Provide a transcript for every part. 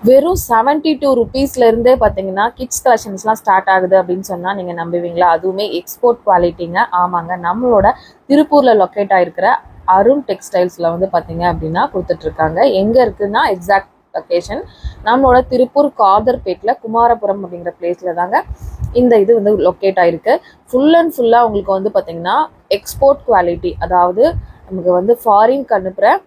வெறும் 72 ருபீஸ்ல இருந்தே பாத்தீங்கன்னா கிட்ஸ் கலெக்ஷன்ஸ்லாம் ஸ்டார்ட் ஆகுது அப்படின்னு சொன்னா நீங்க நம்புவீங்களா? அதுவுமே எக்ஸ்போர்ட் குவாலிட்டிங்க. ஆமாங்க, நம்மளோட திருப்பூர்ல லொக்கேட் ஆயிருக்கிற அருண் டெக்ஸ்டைல்ஸ்ல வந்து பாத்தீங்க அப்படின்னா கொடுத்துட்டு இருக்காங்க. எங்க இருக்குன்னா எக்ஸாக்ட் லொகேஷன் நம்மளோட திருப்பூர் காதர்பேட்ல குமாரபுரம் அப்படிங்கிற பிளேஸ்ல தாங்க இந்த இது வந்து லொக்கேட் ஆயிருக்கு. ஃபுல் அண்ட் ஃபுல்லா உங்களுக்கு வந்து பாத்தீங்கன்னா எக்ஸ்போர்ட் குவாலிட்டி, அதாவது நமக்கு வந்து ஃபாரின்க்கு அனுப்புற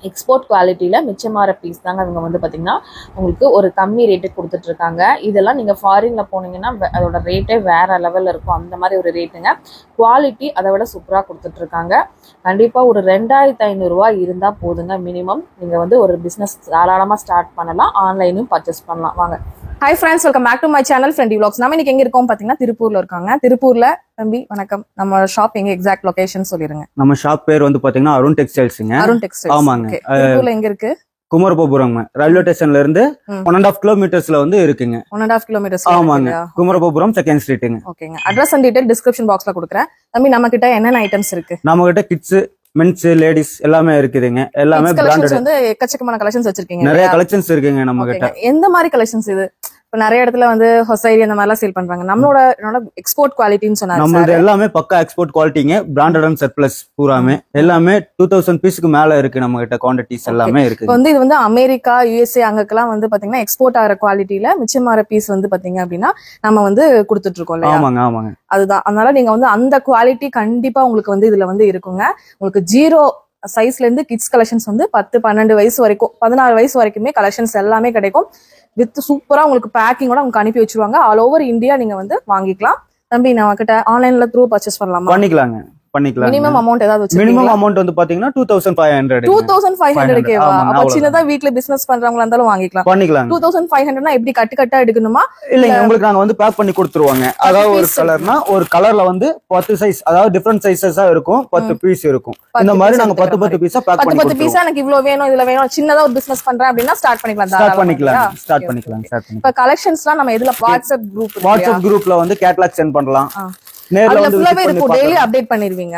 எக்ஸ்போர்ட் குவாலிட்டியில் மிச்சமாகிற பீஸ் தாங்க அவங்க வந்து பார்த்திங்கன்னா உங்களுக்கு ஒரு கம்மி ரேட்டுக்கு கொடுத்துட்ருக்காங்க. இதெல்லாம் நீங்கள் ஃபாரினில் போனீங்கன்னா அதோட ரேட்டே வேறு லெவலில் இருக்கும். அந்த மாதிரி ஒரு ரேட்டுங்க. குவாலிட்டி அதை விட சூப்பராக கொடுத்துட்ருக்காங்க. கண்டிப்பாக ஒரு 2500 ரூபா இருந்தால் போதுங்க மினிமம். நீங்கள் வந்து ஒரு பிஸ்னஸ் தாராளமாக ஸ்டார்ட் பண்ணலாம், ஆன்லைனும் பர்ச்சேஸ் பண்ணலாம். வாங்க. Hi friends, welcome back to my channel friendy vlogs. நம்ம இன்னைக்கு எங்க இருக்கோம் பாத்தீங்கன்னா திருப்பூர்ல இருக்காங்க. திருப்பூர்ல தம்பி வணக்கம். நம்ம ஷாப் எங்க எக்ஸாக்ட் லொகேஷன் சொல்லிருங்க. நம்ம ஷாப் பேர் வந்து பாத்தீங்கன்னா அருண் டெக்ஸ்டைல்ஸ்ங்க. அருண் டெக்ஸ்டைல்ஸ். ஆமாங்க. திருப்பூர்ல எங்க இருக்கு? குமரபுரம் ரயில்வே ஸ்டேஷன்ல இருந்து 1.5 கிலோமீட்டர்ஸ்ல வந்து இருக்குங்க. 1.5 கிலோமீட்டர்ஸ். ஆமாங்க, குமரபுரம் செகண்ட் ஸ்ட்ரீட்டுங்க. ஓகேங்க. அட்ரஸ் அண்ட் டீடைல் டிஸ்கிரிப்ஷன் பாக்ஸ்ல கொடுக்குறேன். தம்பி நம்ம கிட்ட என்னென்ன ஐட்டம்ஸ் இருக்கு? நம்ம கிட்ட கிட்ஸ், மென்ஸ், லேடிஸ் எல்லாமே இருக்குதுங்க. எல்லாமே பிராண்டட் வந்து எக்கச்சக்கமான கலெக்ஷன்ஸ் வச்சிருக்கீங்க. நிறைய கலெக்ஷன்ஸ் இருக்குங்க நம்ம கிட்ட. எந்த மாதிரி கலெக்ஷன்ஸ் இது? இப்ப நிறைய இடத்துல வந்து ஹொசைரி அந்த மாதிரி எல்லாம் சேல் பண்றாங்க. நம்மளோட எக்ஸ்போர்ட் குவாலிட்டின்னு சொன்னாங்க. நம்மளது எல்லாமே பக்கா எக்ஸ்போர்ட் குவாலிட்டிங்க. பிராண்டட் அண்ட் சர்ப்ளஸ் பூராமே எல்லாமே 2000 பீஸ்க்கு மேல இருக்கு நம்ம கிட்ட. குவான்டிட்டிஸ் எல்லாமே இருக்கு. வந்து இது வந்து அமெரிக்கா, யுஎஸ்ஏ அங்கக்கெல்லாம் வந்து பாத்தீங்கன்னா எக்ஸ்போர்ட் ஆகிற குவாலிட்டியில மிச்சமாற பீஸ் வந்து பாத்தீங்க அப்படின்னா நம்ம வந்து கொடுத்துட்டு இருக்கோம் இல்லையா? ஆமாங்க ஆமாங்க. அதுதான். அதனால நீங்க வந்து அந்த குவாலிட்டி கண்டிப்பா உங்களுக்கு வந்து இதுல வந்து இருக்குங்க. உங்களுக்கு 0 சைஸ்ல இருந்து கிட்ஸ் கலெக்ஷன்ஸ் வந்து 10, 12 வயசு வரைக்கும், 16 வயசு வரைக்குமே கலெக்ஷன்ஸ் எல்லாமே கிடைக்கும். வித் சூப்பரா உங்களுக்கு பேக்கிங்கோட உங்களுக்கு அனுப்பி வச்சிருவாங்க. ஆல் ஓவர் இந்தியா நீங்க வந்து வாங்கிக்கலாம். தம்பி நம்ம கிட்ட ஆன்லைன்ல த்ரூ பர்ச்சேஸ் பண்ணலாமா? பண்ணிக்கலாங்க. மினிமம் அமௌண்ட் ஏதாவது மினிமம் அமௌண்ட் வந்து பாத்தீங்கன்னா 2500. 2500 கேவா? அப்ப சின்னதா வீட்ல பிசினஸ் பண்றவங்களா இருந்தாலும் வாங்கிக்கலாம். பண்ணிக்கலாம். 2500னா எப்படி கட்டு கட்டா எடுக்கணுமா? இல்லங்க, உங்களுக்கு நாங்க வந்து பேக் பண்ணி கொடுத்துருவாங்க. அதாவது ஒரு கலர்னா ஒரு கலர்ல வந்து 10 சைஸ், அதாவது டிஃபரண்ட் சைஸஸா இருக்கும். 10 பீஸ் இருக்கும். இந்த மாதிரி நாங்க 10 பீஸா பேக் பண்ணி 10 பீஸா எனக்கு இவ்வளவு வேணும், இதுல வேணும், சின்னதா ஒரு பிசினஸ் பண்றேன் அப்படின்னா ஸ்டார்ட் பண்ணிக்கலாம். ஸ்டார்ட் பண்ணிக்கலாம். இப்ப கலெக்ஷன்ஸ்லாம் நம்ம எதுல? வாட்ஸ்அப் குரூப்ல வந்து கேட்டலாக் சென்ட் பண்ணலாம். நேர்ல வந்து டெய்லி அப்டேட் பண்ணிருவீங்க.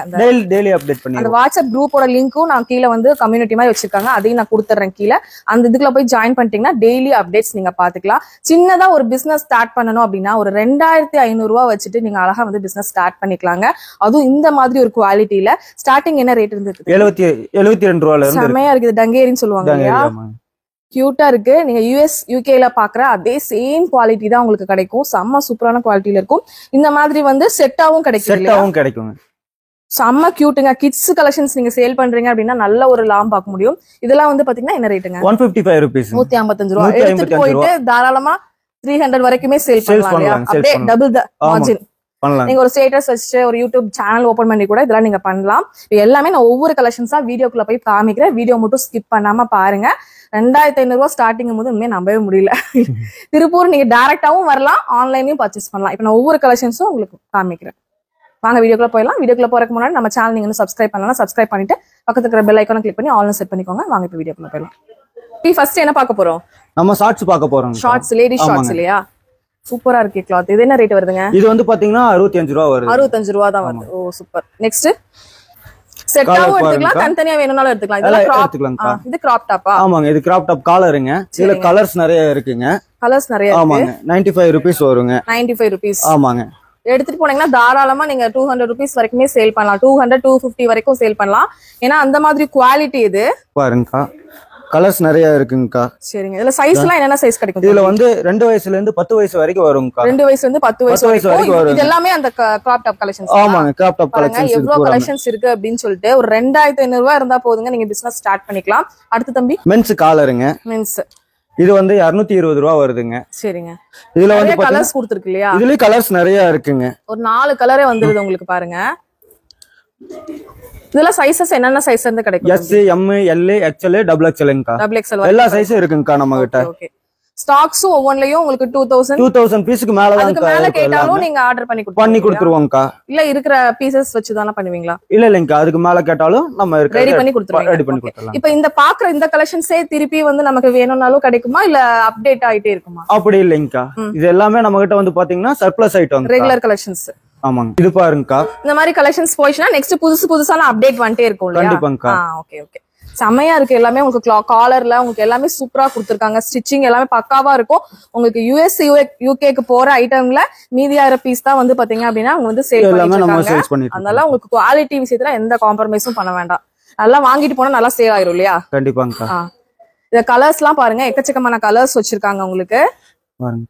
டெய்லி அப்டேட் பண்ணி அந்த வாட்ஸ்அப் குரூப்போட லிங்க்கும் நான் கீழ வந்து கம்யூனிட்டி மாதிரி வச்சிருக்காங்க, அதையும் நான் கொடுத்துறேன் கீழ. அந்த இதுக்குள்ள போய் ஜாயின் பண்ணிட்டீங்கன்னா டெய்லி அப்டேட்ஸ் நீங்க பாத்துக்கலாம். சின்னதா ஒரு பிசினஸ் ஸ்டார்ட் பண்ணணும் அப்படின்னா ஒரு 2500 ரூபா வச்சுட்டு நீங்க அழகா வந்து பிசினஸ் ஸ்டார்ட் பண்ணிக்கலாங்க. அதுவும் இந்த மாதிரி ஒரு குவாலிட்டியில. ஸ்டார்டிங் என்ன ரேட் இருந்து? 72 ரூபாயில இருந்து. செமையா இருக்குது. டங்கேரின்னு சொல்லுவாங்க இல்லையா? கியூட்டா இருக்கு. நீங்க யூஎஸ், யூகேல பாக்குற அதே சேம் குவாலிட்டி தான் உங்களுக்கு கிடைக்கும். செம்ம சூப்பரான குவாலிட்டியில இருக்கும். இந்த மாதிரி வந்து செட்டாவும் கிடைக்கும். செம்ம கியூட்டுங்க. கிட்ஸ் கலெக்ஷன்ஸ் நீங்க சேல் பண்றீங்க அப்படின்னா நல்ல ஒரு லாபம் பார்க்க முடியும். இதெல்லாம் வந்து பாத்தீங்கன்னா என்ன ரேட்டுங்க? 155 ரூபீஸ். 155 ரூபாய். எடுத்துட்டு போயிட்டு தாராளமா 300 வரைக்குமே சேல் பண்ணலாம். அப்படியே டபுள் த மார்ஜின். நீங்க ஒரு ஸ்டேட்டஸ் வச்சு ஒரு யூடியூப் சேனல் ஓபன் பண்ணி கூட இதெல்லாம் நீங்க பண்ணலாம். எல்லாமே நான் ஒவ்வொரு கலெக்ஷன்ஸா வீடியோக்குள்ள போய் காமிக்கிறேன். வீடியோ மட்டும் ஸ்கிப் பண்ணாம பாருங்க. 2500 ரூபாய் ஸ்டார்டிங் போது உண்மையை நம்பவே முடியல. திருப்பூர் நீங்க டைரக்டாவும் வரலாம், ஆன்லைன்லயும் பர்ச்சேஸ் பண்ணலாம். இப்ப நான் ஒவ்வொரு கலெக்ஷன்ஸும் உங்களுக்கு காமிக்கிறேன். வாங்க வீடியோக்குள்ள போயிடலாம். வீடியோக்குள்ள போறதுக்கு முன்னாடி நம்ம சேனல் நீங்க வந்து சப்ஸ்கிரைப் பண்ணலாம். சப்ஸ்கிரைப் பண்ணிட்டு பக்கத்துல இருக்கிற பெல் ஐக்கானை கிளிக் பண்ணி ஆன்லைன் செட் பண்ணிக்கோங்க. வாங்க இப்ப வீடியோக்குள்ள போயிடலாம். ஃபர்ஸ்ட் என்ன பார்க்க போறோம்? நம்ம ஷார்ட்ஸ் பார்க்க போறோம். ஷார்ட்ஸ், லேடி ஷார்ட்ஸ் இல்லையா? சூப்பரா இருக்கு கிளாத். இது என்ன ரேட் வருதுங்க? இது வந்து பாத்தீங்கன்னா 65 ரூபா வருது. 65 ரூபா தான் வருது. ஓ சூப்பர். நெக்ஸ்ட் செட்டாவும் எடுத்துக்கலாம், தனித்தனியா வேணும்னாலும் எடுத்துக்கலாம். இது கிராப் டாப்பா? ஆமாங்க, இது கிராப் டாப் காலருங்க. இதுல கலர்ஸ் நிறைய இருக்குங்க. கலர்ஸ் நிறைய இருக்கு. ஆமாங்க. 95 ரூபீஸ் வருங்க. 95 ரூபீஸ். ஆமாங்க. எடுத்துட்டு போனீங்கன்னா தாராளமா நீங்க 200 ரூபீஸ் வரைக்குமே சேல் பண்ணலாம். 200, 250 வரைக்கும் சேல் பண்ணலாம். ஏன்னா அந்த மாதிரி குவாலிட்டி இது. பாருங்கக்கா, கலர்ஸ் நிறைய இருக்குங்கக்கா. சரிங்க. இதுல சைஸ் எல்லாம் என்னென்ன சைஸ் கிடைக்கும்? இதுல வந்து 2 வயசுல இருந்து 10 வயசு வரைக்கும் வரும்க்கா. 2 வயசுல இருந்து 10 வயசு வரைக்கும் வரும். இது எல்லாமே அந்த கிராப் டாப் கலெக்ஷன்ஸ். ஆமாங்க, கிராப் டாப் கலெக்ஷன்ஸ். எவ்வளவு கலெக்ஷன்ஸ் இருக்கு அப்படின்னு சொல்லிட்டு ஒரு 2500 ரூபாய் இருந்தா போதுங்க, நீங்க பிசினஸ் ஸ்டார்ட் பண்ணிக்கலாம். அடுத்து தம்பி மென்ஸ் காலருங்க. மென்ஸ் இது வந்து 220 ரூபா வருதுங்க. சரிங்க. இதுல வந்து கலர்ஸ் கொடுத்திருக்கு இல்லையா? இதுலயே கலர்ஸ் நிறைய இருக்குங்க. ஒரு 4 கலரே வந்துருது உங்களுக்கு பாருங்க. இதெல்லாம் சைஸஸ் என்னென்ன சைஸ் இருந்து கிடைக்கும்? S, M, L, XL, double எக்ஸ்எல்ங்கா. டபுள் எக்ஸ்எல் எல்லா சைஸும் இருக்குங்கக்கா நம்ம கிட்ட. ஓகே. ஸ்டாக்ஸும் ஒவ்வொன்லயும் உங்களுக்கு 2000 பீஸ்க்கு மேல தான். அதுக்கு மேல கேட்டாலும் நீங்க ஆர்டர் பண்ணி கொடுத்துருவோம்க்கா. இல்ல இருக்கிற பீசஸ் வச்சு தான பண்ணுவீங்களா? இல்லங்கா, அதுக்கு மேல கேட்டாலும் நம்ம ரெடி பண்ணி கொடுத்துருவோம். இப்போ இந்த பாக்குற இந்த கலெக்ஷன்ஸே திருப்பி வந்து நமக்கு வேணும்னாலும் கிடைக்குமா, இல்ல அப்டேட் ஆயிட்டே இருக்குமா? அப்படி இல்லங்கா, இது எல்லாமே நம்ம கிட்ட வந்து பாத்தீங்கன்னா சர்ப்ளஸ் ஐட்டம், ரெகுலர் கலெக்ஷன்ஸ். ஆமாங்க. இது பாருங்கக்கா, இந்த மாதிரி கலெக்ஷன்ஸ் போயிடுச்சுன்னா நெக்ஸ்ட் புதுசான அப்டேட் வந்துட்டே இருக்கும் இல்லையா? கண்டிப்பாங்கக்கா. Okay okay. செமையா இருக்கு எல்லாமே. உங்களுக்கு காலர்ல உங்களுக்கு எல்லாமே சூப்பரா கொடுத்துருக்காங்க. ஸ்டிச்சிங் எல்லாமே பக்காவா இருக்கும். உங்களுக்கு யூஎஸ் யூகேக்கு போற ஐட்டம்ல மீதியாயிரம் பீஸ் தான் வந்து பாத்தீங்க அப்படின்னா அவங்க வந்து சேல் பண்ணிருக்காங்க. அதனால உங்களுக்கு குவாலிட்டி விஷயத்துல எந்த காம்ப்ரமைஸும் பண்ண வேண்டாம். நல்லா வாங்கிட்டு போனா நல்லா சேல் ஆயிரும் இல்லையா? கண்டிப்பாங்க. இந்த கலர்ஸ் எல்லாம் பாருங்க, எக்கச்சக்கமான கலர்ஸ் வச்சிருக்காங்க உங்களுக்கு.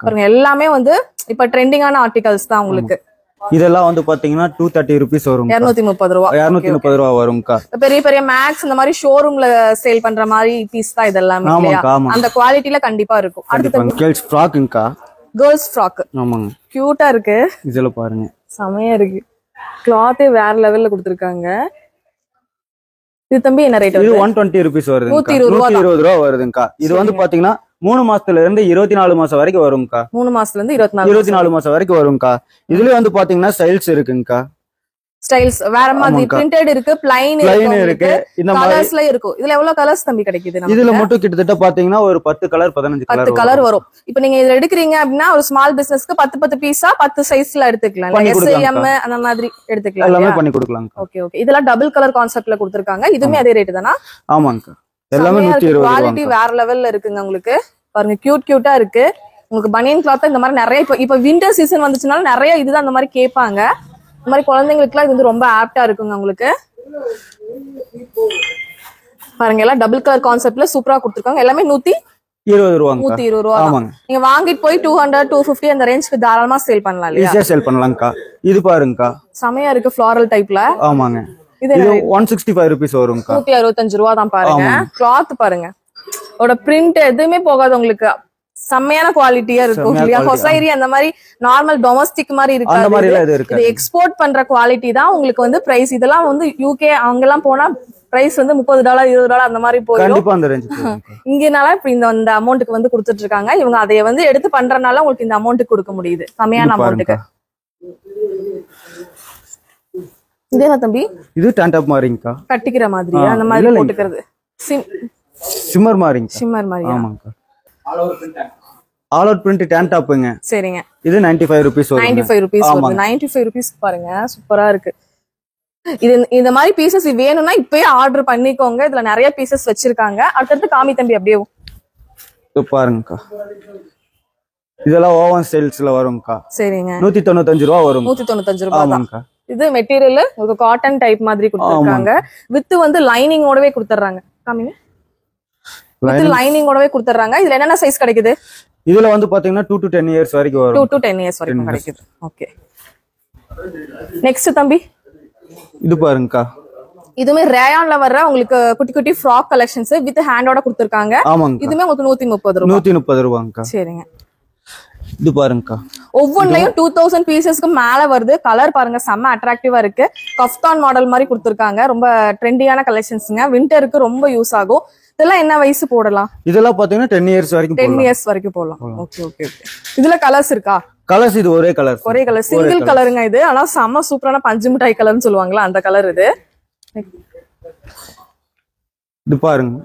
பாருங்க எல்லாமே வந்து இப்ப ட்ரெண்டிங்கான ஆர்டிகல்ஸ் தான் உங்களுக்கு. இதெல்லாம் வந்து பாத்தீங்கன்னா 230 rupees வரும். 230 ரூபா. 230 ரூபா வரும்க்கா. பெரிய பெரிய மேக்ஸ் இந்த மாதிரி ஷோரூம்ல சேல் பண்ற மாதிரி பீஸ் தான் இதெல்லாம். அந்த குவாலிட்டில கண்டிப்பா இருக்கும். அடுத்து கேர்ள்ஸ் ஃப்ராக்ங்கா. Girls frock. ஆமாங்க. கியூட்டா இருக்கு. இதெல்லாம் பாருங்க. செமையா இருக்கு. கிளாத்தே வேற லெவல்ல கொடுத்திருக்காங்க. இது தம்பி என்ன ரேட் வருது? இது 120 rupees வருது. 120 ரூபா வருதுங்கா. இது வந்து பாத்தீங்கன்னா 3 மாசத்துல இருந்து 24 மாசம் வரைக்கும் வரும்க்கா. 3 மாசத்துல இருந்து 24 மாசம் வரைக்கும் வரும்க்கா. இதுல வந்து பாத்தீங்கன்னா ஸ்டைல்ஸ் இருக்குங்கா. ஸ்டைல்ஸ் வேற மாதிரி பிரிண்டட் இருக்கு, ப்ளைன் இருக்கு, இந்த கலர்ஸ்ல இருக்கு. இதுல எவ்வளவு கலர்ஸ் தம்பி கிடைக்குது நமக்கு? இதுல மட்டும் கிட்டத்தட்ட பாத்தீங்கன்னா ஒரு 10 கலர் 15 கலர் வரும். இப்போ நீங்க இதுல எடுக்கறீங்க அப்படின்னா ஒரு ஸ்மால் பிசினஸ்க்கு 10 பீஸா 10 சைஸ்ல எடுத்துக்கலாம். SIM அந்த மாதிரி எடுத்துக்கலாம். எல்லாமே பண்ணி கொடுக்கலாம். Okay okay. இதெல்லாம் டபுள் கலர் கான்செப்ட்ல கொடுத்திருக்காங்க. இதுமே அதே ரேட் தானா? ஆமாங்க. எல்லாமே 120 குவாலிட்டி வேற லெவல்ல இருக்குங்க உங்களுக்கு. பாருங்க கியூட்டா இருக்கு. உங்களுக்கு பனியன் கிளாத் இந்த மாதிரி நிறைய இப்ப வின்டர் சீசன் வந்துச்சுனால நிறைய இதுதான் அந்த மாதிரி கேட்பாங்க. இந்த மாதிரி குழந்தைங்களுக்குலாம் இது வந்து ரொம்ப ஆப்டா இருக்குங்க உங்களுக்கு. பாருங்க எல்லாம் டபுள் கலர் கான்செப்ட்ல சூப்பரா கொடுத்திருக்காங்க. எல்லாமே 120 ரூபா. நீங்க வாங்கிட்டு போய் 200 250 அந்த ரேஞ்சுக்கு தாராளமா சேல் பண்ணலாம் இல்லையா? ஈஸியா சேல் பண்ணலாம்க்கா. இது பாருங்கக்கா. செமையா இருக்கு ஃப்ளாரல் டைப்ல. ஆமாங்க. இது 165 rupees வரும்க்கா. 165 ரூபா தான் பாருங்க. கிளாத் பாருங்க. ஓட பிரிண்ட் எதுவுமே போகாது உங்களுக்கு. செம்மையான குவாலிட்டியா இருக்கும் இல்லையா? ஹொசைரி அந்த மாதிரி நார்மல் டொமஸ்டிக் மாதிரி இருக்காது. இது எக்ஸ்போர்ட் பண்ற குவாலிட்டி தான் உங்களுக்கு வந்து பிரைஸ். இதெல்லாம் வந்து யூகே அங்கெல்லாம் போனா பிரைஸ் வந்து $30 $20 அந்த மாதிரி போயிடும். இங்கனால இப்ப இந்த அமௌண்ட்டுக்கு வந்து கொடுத்துட்டு இருக்காங்க. இவங்க அதை வந்து எடுத்து பண்றதுனால உங்களுக்கு இந்த அமௌண்ட்டுக்கு கொடுக்க முடியுது. செம்மையான அமௌண்ட்டுக்கு. இதே தம்பி இது டாப் மாதிரிங்கக்கா. கட்டிக்கிற மாதிரி அந்த மாதிரி போட்டுக்கிறது. சிம்மர் மாதிரிங்க. சிம்மர் மாதிரி. ஆமாங்கக்கா. ஆல் அவுட் பிரிண்ட் டேன் டாப்ங்க. சரிங்க. இது 95 rupees வரும். 95 rupees வருது. 95 rupees பாருங்க சூப்பரா இருக்கு. இது இந்த மாதிரி பீசஸ் வேணும்னா இப்பவே ஆர்டர் பண்ணிக்கோங்க. இதுல நிறைய பீசஸ் வச்சிருக்காங்க. அடுத்து காமி தம்பி அப்படியே பாருங்கக்கா. இதெல்லாம் ஓவன் ஸ்டைல்ஸ்ல வரும்க்கா. சரிங்க. 195 ரூபா வரும். 195 ரூபா தான். இது மெட்டீரியல் உங்களுக்கு காட்டன் டைப் மாதிரி கொடுத்திருக்காங்க. வித் வந்து லைனிங்கோடவே கொடுத்துறாங்க. காமிங்க. வித் லைனிங்கோடவே கொடுத்துறாங்க. இதுல என்னென்ன சைஸ் கிடைக்குது? இதுல வந்து பாத்தீங்கன்னா 2 to 10 years வரைக்கும் வரும். 2 to 10 years வரைக்கும் கிடைக்குது. ஓகே. நெக்ஸ்ட் தம்பி இது பாருங்கக்கா. இதுமே ரேயான்ல வர்ற உங்களுக்கு குட்டி குட்டி ஃப்ராக் கலெக்ஷன்ஸ் வித் ஹேண்டோட கொடுத்திருக்காங்க. இதுமே உங்களுக்கு 130 ரூபாய். 130 ரூபாய்ங்கா. சரிங்க. இது பாருங்கக்கா. ஒவ்வொன்றையும் 2000 பீசஸ்க்கு மேல வருது. கலர் பாருங்க செம்ம அட்ராக்டிவா இருக்கு. கஃப்தான் மாடல் மாதிரி கொடுத்திருக்காங்க. ரொம்ப ட்ரெண்டியான கலெக்ஷன்ஸ்ங்க. விண்டருக்கு ரொம்ப யூஸ் ஆகும். இதெல்லாம் என்ன வயசு போடலாம்? இதெல்லாம் பாத்தீங்கன்னா 10 years வரைக்கும் 10 years வரைக்கும் போடலாம். Okay okay okay. இதுல கலர்ஸ் இருக்கா? கலர்ஸ் இது ஒரே கலர். ஒரே கலர் சிங்கிள் கலருங்க இது. ஆனா செம்ம சூப்பரான பஞ்சு மிட்டாய் கலர்னு சொல்லுவாங்களா அந்த கலர் இது. இது பாருங்க.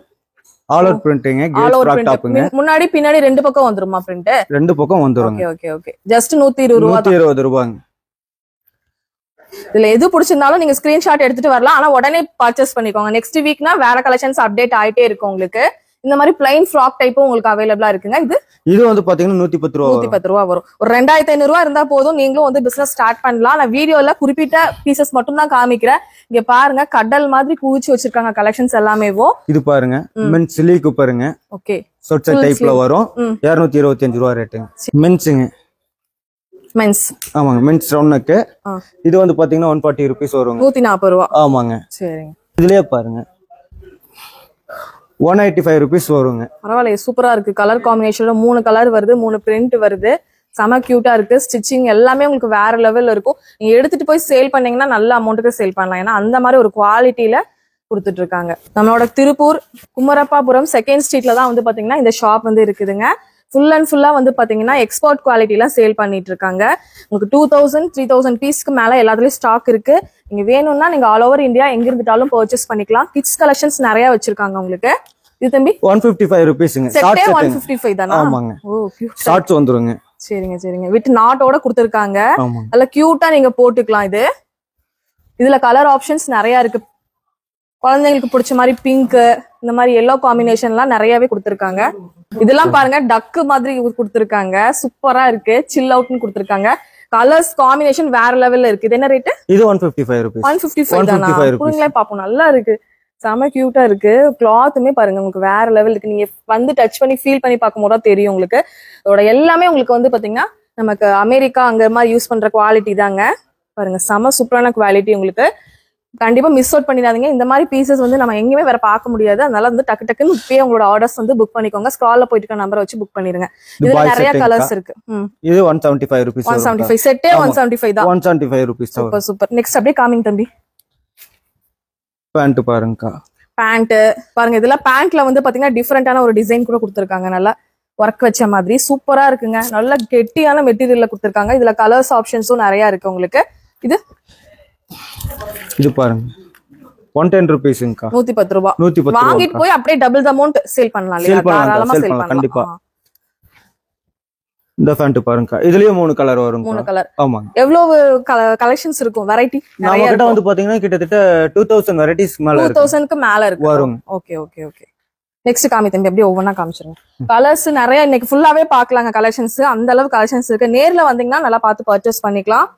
All out printing cat frock டாப்ங்க. முன்னாடி பின்னாடி ரெண்டு பக்கம் வந்துருமா பிரிண்ட்? ரெண்டு பக்கம் வந்துரும். Okay okay okay. ஜஸ்ட் 120 ரூபாய். 120 ரூபாய்ங்க. இதுல எது பிடிச்சிருந்தாலும் நீங்க ஸ்கிரீன்ஷாட் எடுத்துட்டு வரலாம். ஆனா உடனே பர்ச்சேஸ் பண்ணிக்கோங்க. நெக்ஸ்ட் வீக்னா வேற கலெக்ஷன்ஸ் அப்டேட் ஆயிட்டே இருக்கும் உங்களுக்கு. இந்த மாதிரி பிளைன் ஃப்ராக் டைப்பும் உங்களுக்கு அவைலபிளா இருக்குங்க. இது வந்து பாத்தீங்கன்னா 110 ரூபாய். 110 ரூபாய் வரும். ஒரு 2500 ரூபாய் இருந்தா போதும். நீங்களும் வந்து பிசினஸ் ஸ்டார்ட் பண்ணலாம். நான் வீடியோல குறிப்பிட்ட பீசஸ் மட்டும் தான் காமிக்கிறேன். இங்க பாருங்க கடல் மாதிரி குவிச்சு வச்சிருக்காங்க கலெக்ஷன்ஸ் எல்லாமே. இது பாருங்க மென்ஸ் சிலிக்கு பாருங்க. ஓகே. சொட் டைப்ல வரும். 225 ரூபாய் ரேட்டுங்க. மென்ஸ்ங்க. மென்ஸ். ஆமாங்க. Men's round neck. இது வந்து பாத்தீங்கன்னா 140 rupees வரும். 140 ரூபாய். ஆமாங்க. சரிங்க. இதுலயே பாருங்க 185 rupees வருங்க. பரவாயில்ல சூப்பரா இருக்கு. கலர் காம்பினேஷன்ல 3 கலர் வருது, 3 பிரிண்ட் வருது. செம கியூட்டா இருக்கு. ஸ்டிச்சிங் எல்லாமே உங்களுக்கு வேற லெவல்ல இருக்கும். நீங்க எடுத்துட்டு போய் சேல் பண்ணீங்கன்னா நல்ல அமௌண்ட்டுக்கு சேல் பண்ணலாம். ஏன்னா அந்த மாதிரி ஒரு குவாலிட்டியில கொடுத்துட்டு இருக்காங்க. நம்மளோட திருப்பூர் குமரப்பாபுரம் 2nd ஸ்ட்ரீட்ல தான் வந்து பாத்தீங்கன்னா இந்த ஷாப் வந்து இருக்குதுங்க. ஃபுல் அண்ட் ஃபுல்லா வந்து பாத்தீங்கன்னா எக்ஸ்போர்ட் குவாலிட்டில சேல் பண்ணிட்டு இருக்காங்க. உங்களுக்கு 2000 3000 பீஸ்க்கு மேல எல்லாத்துலயும் ஸ்டாக் இருக்கு. நீங்க வேணும்னா நீங்க ஆல் ஓவர் இந்தியா எங்க இருந்துட்டாலும் பர்ச்சேஸ் பண்ணிக்கலாம். கிட்ஸ் கலெக்ஷன்ஸ் நிறைய வச்சிருக்காங்க உங்களுக்கு. இது தம்பி 155 rupeesங்க. செட்டே 155 தானா? ஆமாங்க. ஓ கியூட். ஷார்ட்ஸ் வந்துருங்க. சரிங்க சரிங்க. வித் நாட்டோட கொடுத்திருக்காங்க. நல்ல கியூட்டா நீங்க போட்டுக்கலாம். இதுல கலர் ஆப்ஷன்ஸ் நிறைய இருக்கு. குழந்தைங்களுக்கு பிடிச்ச மாதிரி பிங்க், இந்த மாதிரி எல்லோ காம்பினேஷன்லாம் நிறையவே கொடுத்துருக்காங்க. இதெல்லாம் பாருங்க டக்கு மாதிரி கொடுத்துருக்காங்க, சூப்பரா இருக்கு. சில் அவுட்னு கொடுத்துருக்காங்க. கலர்ஸ் காம்பினேஷன் வேற லெவல்ல இருக்கு. இது என்ன ரேட்? இது 155 rupees. 155 தானா? புரிங்களே பாப்போம், நல்லா இருக்கு, செம கியூட்டா இருக்கு. கிளாத்துமே பாருங்க உங்களுக்கு வேற லெவல் இருக்கு. நீங்க வந்து டச் பண்ணி ஃபீல் பண்ணி பார்க்கும்போது தான் தெரியும் உங்களுக்கு. இதோட எல்லாமே உங்களுக்கு வந்து பாத்தீங்கன்னா நமக்கு அமெரிக்கா அங்க மாதிரி யூஸ் பண்ற குவாலிட்டி தாங்க. பாருங்க செம சூப்பரான குவாலிட்டி உங்களுக்கு. கண்டிப்பா மிஸ் அவுட் பண்ணிடாதீங்க. இந்த மாதிரி பீசஸ் வந்து நம்ம எங்கேயுமே வேற பார்க்க முடியாது. அதனால வந்து டக்கு டக்குன்னு இப்பயே உங்களோட ஆர்டர்ஸ் வந்து புக் பண்ணிக்கோங்க. ஸ்க்ரால்ல போயிட்டு நம்பரை வச்சு புக் பண்ணிருங்க. இதுல நிறைய கலர்ஸ் இருக்கு. இது 175 rupees. 175 செட்டே 175 தான். 175 rupees. Super super. நெக்ஸ்ட் அப்படியே காமிங் தம்பி. பேண்ட் பாருங்கக்கா. பேண்ட் பாருங்க, இதுல பேண்ட்ல வந்து பாத்தீங்கன்னா டிஃபரெண்டான ஒரு டிசைன் கூட கொடுத்துருக்காங்க. நல்லா ஒர்க் வச்ச மாதிரி சூப்பரா இருக்குங்க. நல்ல கெட்டியான மெட்டீரியல்ல கொடுத்துருக்காங்க. இதுல கலர்ஸ் ஆப்ஷன்ஸும் நிறைய இருக்கு உங்களுக்கு. இது பாருங்க 110 rupees. 110 ரூபாய். 110 வாங்கிட்டு போய் அப்படியே டபுள் அமௌண்ட் சேல் பண்ணலாம் இல்லையா? தாராளமா சேல் பண்ணலாம் கண்டிப்பா. இந்த பேண்ட் பாருங்க, இதுலயே 3 கலர் வரும். 3 கலர். ஆமாங்க. எவ்வளவு கலெக்ஷன்ஸ் இருக்கும்? வெரைட்டி நம்ம கிட்ட வந்து பாத்தீங்கன்னா கிட்டத்தட்ட 2000 வெரைட்டிஸ் மேல இருக்கு. 2000க்கு மேல இருக்கு வரும். Okay okay okay. நெக்ஸ்ட் காமி தம்பி, அப்படியே ஒவ்வொன்னா காமிச்சிருங்க. கலர்ஸ் நிறைய இன்னைக்கு ஃபுல்லாவே பாக்கலாங்க. கலெக்ஷன்ஸ் அந்த அளவு கலெக்ஷன்ஸ் இருக்கு. நேர்ல வந்தீங்கன்னா நல்லா பார்த்து பர்ச்சேஸ் பண்ணிக்கலாம்.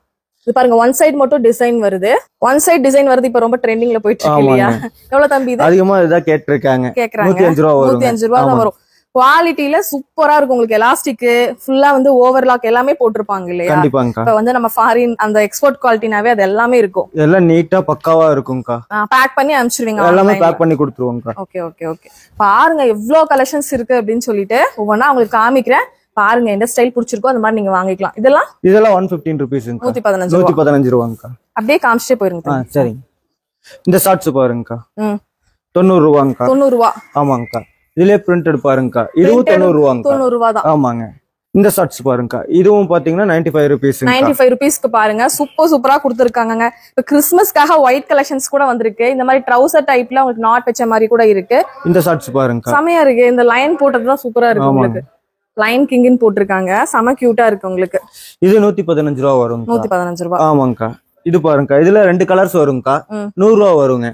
இது பாருங்க, ஒன் சைடு மட்டும் டிசைன் வருது. ஒன் சைடு டிசைன் வருது, இப்ப ரொம்ப ட்ரெண்டிங்ல போயிட்டு இருக்கு இல்லையா? எவ்வளவு தம்பி இது? அதிகமா இதான் கேக்குறாங்க. 105 ரூபாய் தான் வரும். குவாலிட்டியில சூப்பரா இருக்கும் உங்களுக்கு. எலாஸ்டிக் ஃபுல்லா வந்து ஓவர்லாக் எல்லாமே போட்டிருப்பாங்க இல்லையா? கண்டிப்பாங்க. இப்ப வந்து நம்ம ஃபாரின் அந்த எக்ஸ்போர்ட் குவாலிட்டினாவே அது எல்லாமே இருக்கும். எல்லாம் நீட்டா பக்காவா இருக்கும்க்கா. பேக் பண்ணி அனுப்பிச்சிருவீங்க? எல்லாமே பேக் பண்ணி கொடுத்துருவோம்க்கா. Okay okay okay. பாருங்க எவ்வளவு கலெக்ஷன்ஸ் இருக்கு அப்படின்னு சொல்லிட்டு ஒவ்வொன்னா உங்களுக்கு காமிக்கிறேன். பாருங்க எந்த ஸ்டைல் பிடிச்சிருக்கோ அந்த மாதிரி நீங்க வாங்கிக்கலாம். இதெல்லாம் 115 rupees. 115 ரூபாங்கக்கா. அப்படியே காமிச்சிட்டே போயிருங்க. சரிங்க. இந்த ஷார்ட்ஸ் பாருங்கக்கா, 90 ரூபாங்கக்கா. 90 ரூபாய். ஆமாங்கக்கா. இதுலயே பிரிண்டட் பாருங்கக்கா, இதுவும் 90 ரூபாங்கக்கா. 90 ரூபாய் தான். ஆமாங்க. இந்த ஷார்ட்ஸ் பாருங்கக்கா, இதுவும் பாத்தீங்கன்னா 95 rupees. 95 rupeesக்கு பாருங்க, சூப்பரா கொடுத்துருக்காங்க. இப்ப கிறிஸ்மஸ்க்காக ஒயிட் கலெக்ஷன்ஸ் கூட வந்திருக்கு. இந்த மாதிரி ட்ரவுசர் டைப்ல உங்களுக்கு நாட் வச்ச மாதிரி கூட இருக்கு. இந்த ஷார்ட்ஸ் பாருங்கக்கா, செமையா இருக்கு. இந்த லைன் போட்டதுதான் சூப்பரா இருக்கு உங்களுக்கு. லைன் கிங்னு போட்டிருக்காங்க, செம கியூட்டா இருக்கு உங்களுக்கு. இது 115 ரூபாய் வரும். 115 ரூபாய். ஆமாங்கக்கா. இது பாருங்கக்கா, இதுல 2 கலர்ஸ் வரும்க்கா. 100 ரூபாய் வருங்க.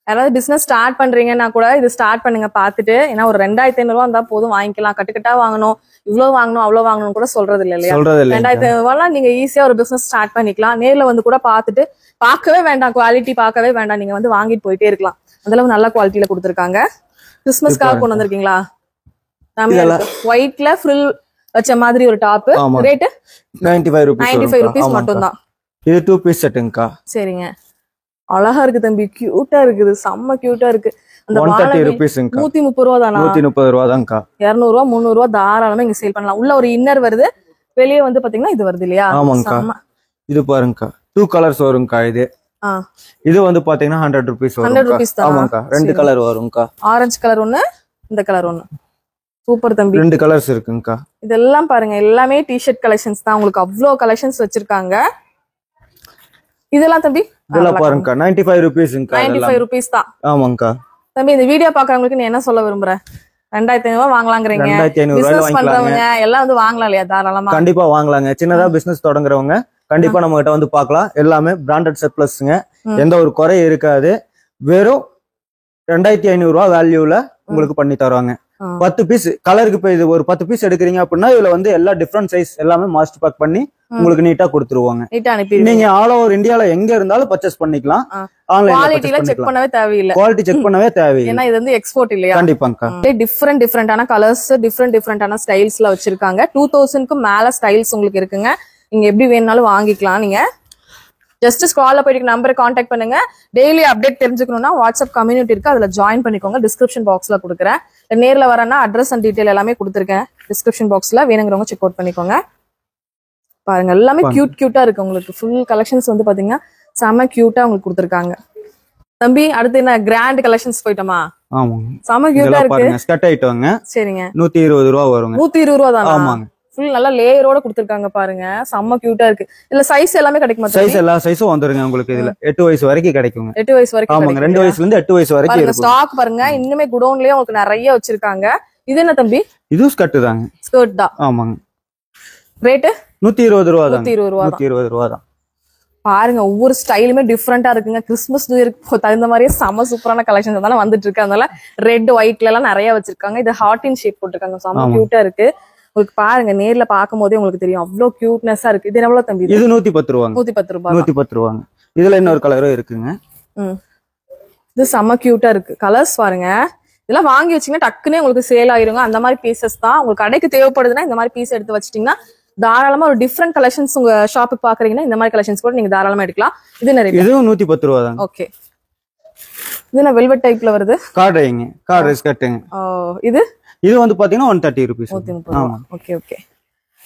யாராவது பிசினஸ் ஸ்டார்ட் பண்றீங்கன்னா கூட இது ஸ்டார்ட் பண்ணுங்க பாத்துட்டு. ஏன்னா ஒரு 2500 ரூபாய் இருந்தா போதும், வாங்கிக்கலாம். கட்டுக்கட்டா வாங்கணும், இவ்வளவு வாங்கணும் அவ்வளவு வாங்கணும் கூட சொல்றது இல்ல இல்லையா? 2500 ரூபாய்லாம் நீங்க ஈஸியா ஒரு பிசினஸ் ஸ்டார்ட் பண்ணிக்கலாம். நேர்ல வந்து கூட பாத்துட்டு, பார்க்கவே வேண்டாம், குவாலிட்டி பார்க்கவே வேண்டாம், நீங்க வந்து வாங்கிட்டு போயிட்டே இருக்கலாம். அந்த அளவு நல்ல குவாலிட்டியில கொடுத்துருக்காங்க. கிறிஸ்மஸ்க்காக கொண்டு வந்திருக்கீங்களா? ஒயிட்ல ஃப்ரில் வச்ச மாதிரி ஒரு டாப். ரேட் 95 rupees மட்டும் தான். இது 2 பீஸ் செட்டுங்கக்கா. சரிங்க. அழகா இருக்கு தம்பி, கியூட்டா இருக்குது, செம்ம கியூட்டா இருக்கு. அந்த 130 rupeesங்கக்கா. 130 ரூபாய் தானா? 130 ரூபாய் தான்க்கா. 200 ரூபாய் 300 ரூபாய் தாராளமா இங்க சேல் பண்ணலாம். உள்ள ஒரு இன்னர் வருது, வெளியே வந்து பாத்தீங்கன்னா இது வருது இல்லையா? ஆமாங்கக்கா. இது பாருங்கக்கா, 2 கலர்ஸ் வரும்க்கா. இது வந்து பாத்தீங்கன்னா 100 rupees வரும். 100 rupees தான். ஆமாங்கக்கா. 2 கலர் வரும்க்கா. ஆரஞ்சு கலர் ஒண்ணு, இந்த கலர் ஒண்ணு. சூப்பர் தம்பி. 2 கலர்ஸ் இருக்குங்கக்கா. இதெல்லாம் பாருங்க, எல்லாமே டி-ஷர்ட் கலெக்ஷன்ஸ் தான். உங்களுக்கு அவ்வளோ கலெக்ஷன்ஸ் வச்சிருக்காங்க. இதெல்லாம் தம்பி இதெல்லாம் பாருங்கக்கா, 95 rupeesங்கக்கா. 95 rupees தான். ஆமாங்கக்கா. தம்பி இந்த வீடியோ பாக்குறவங்களுக்கு நீ என்ன சொல்ல விரும்புற? 2500 ரூபாய் வாங்கலாங்கிறீங்க. 2500 பிசினஸ் பண்றவங்க எல்லாம் வந்து வாங்கலாம் இல்லையா? தாராளமா கண்டிப்பா வாங்கலாங்க. சின்னதா பிசினஸ் தொடங்குறவங்க கண்டிப்பா நம்ம கிட்ட வந்து பார்க்கலாம். எல்லாமே பிராண்டட் சர்ப்ளஸ்ங்க. எந்த ஒரு குறை இருக்காது. வெறும் 2500 ரூபாய் வேல்யூல உங்களுக்கு பண்ணி தருவாங்க. 10 பீஸ் கலருக்கு. இப்ப இது ஒரு 10 பீஸ் எடுக்கிறீங்க அப்படின்னா இதுல வந்து எல்லா டிஃபரெண்ட் சைஸ் எல்லாமே மாஸ்டர் பேக் பண்ணி உங்களுக்கு நீட்டா கொடுத்துருவாங்க. நீங்க ஆல் ஓவர் இந்தியால எங்க இருந்தாலும் பர்ச்சேஸ் பண்ணிக்கலாம். குவாலிட்டில செக் பண்ணவே தேவையில்லை. குவாலிட்டி செக் பண்ணவே தேவையில்லை. ஏன்னா இது வந்து எக்ஸ்போர்ட் இல்லையா? கண்டிப்பாங்க. டிஃபரெண்டான கலர்ஸ், டிஃபரெண்டான ஸ்டைல்ஸ்ல வச்சிருக்காங்க. 2000க்கு மேல ஸ்டைல்ஸ் உங்களுக்கு இருக்குங்க. நீங்க எப்படி வேணும்னாலும் வாங்கிக்கலாம். நீங்க ஜஸ்ட் ஸ்க்ரால்ல போயிட்டு நம்பரை கான்டாக்ட் பண்ணுங்க. டெய்லி அப்டேட் தெரிஞ்சுக்கணும்னா வாட்ஸ்அப் கம்யூனிட்டி இருக்கு, அதுல ஜாயின் பண்ணிக்கோங்க. டிஸ்கிரிப்ஷன் பாக்ஸ்ல கொடுக்குறேன். நேர்ல வரேன்னா அட்ரஸ் அண்ட் டீடைல் எல்லாமே கொடுத்துருக்கேன் டிஸ்கிரிப்ஷன் பாக்ஸ்ல. வேணுங்கிறவங்க செக் அவுட் பண்ணிக்கோங்க. பாருங்க எல்லாமே கியூட்டா இருக்கு உங்களுக்கு. ஃபுல் கலெக்ஷன்ஸ் வந்து பாத்தீங்கன்னா செம கியூட்டா உங்களுக்கு கொடுத்துருக்காங்க. தம்பி அடுத்து என்ன கிராண்ட் கலெக்ஷன்ஸ் போயிட்டோமா? ஆமாங்க. செம கியூட்டா இருக்கு. ஸ்கர்ட் ஐட்டம்ங்க. சரிங்க. 120 ரூபாய் வருங்க. 120 ரூபாய் தானா? ஆமாங்க. ஃபுல் நல்லா லேயரோட கொடுத்துருக்காங்க பாருங்க, செம்ம கியூட்டா இருக்கு. இதுல சைஸ் எல்லாமே கிடைக்குமா? சைஸ் எல்லா சைஸும் வந்துருங்க உங்களுக்கு. இதுல 8 வயசு வரைக்கும் கிடைக்குங்க. 8 வயசு வரைக்கும். ஆமாங்க. 2 வயசுல இருந்து 8 வயசு வரைக்கும் இருக்கு. ஸ்டாக் பாருங்க, இன்னுமே குடோன்லயே உங்களுக்கு நிறைய வச்சிருக்காங்க. இது என்ன தம்பி? இது ஸ்கர்ட் தாங்க. ஸ்கர்ட் தான். ஆமாங்க. ரேட் 120 ரூபாய் தான். 120 ரூபாய். 120 ரூபாய் தான். பாருங்க ஒவ்வொரு ஸ்டைலுமே டிஃப்ரெண்டா இருக்குங்க. கிறிஸ்மஸ் நியூ இயருக்கு தகுந்த மாதிரியே செம சூப்பரான கலெக்ஷன் தானே வந்துட்டு இருக்கு. அதனால ரெட் ஒயிட்ல எல்லாம் நிறைய வச்சிருக்காங்க. இது ஹார்ட் இன் ஷேப் போட்டிருக்காங்க. செம கியூட்டா இருக்கு. உங்களுக்கு பாருங்க நேர்ல பாக்கும் போதே உங்களுக்கு தெரியும் அவ்வளவு கியூட்னஸா இருக்கு. இது எவ்வளவு தம்பி? இது 110 ரூபாங்க. 110 ரூபாய். 110 ரூபாங்க. இதுல இன்னொரு கலரும் இருக்குங்க. இது செம கியூட்டா இருக்கு. கலர்ஸ் பாருங்க. இதெல்லாம் வாங்கி வச்சீங்கன்னா டக்குனே உங்களுக்கு சேல் ஆயிருங்க. அந்த மாதிரி பீசஸ் தான் உங்களுக்கு கடைக்கு தேவைப்படுதுன்னா இந்த மாதிரி பீஸ் எடுத்து வச்சிட்டீங்கன்னா தாராளமா ஒரு டிஃப்ரெண்ட் கலெக்ஷன்ஸ் உங்க ஷாப்புக்கு பாக்குறீங்கன்னா இந்த மாதிரி கலெக்ஷன்ஸ் கூட நீங்க தாராளமா எடுக்கலாம். இது நிறைய இதுவும் 110 ரூபா தான். ஓகே. இது என்ன வெல்வெட் டைப்ல வருது? கார்டைங்க, கார்ட் கட்டுங்க. இது வந்து பாத்தீங்கன்னா 130 ரூபீஸ். Okay okay.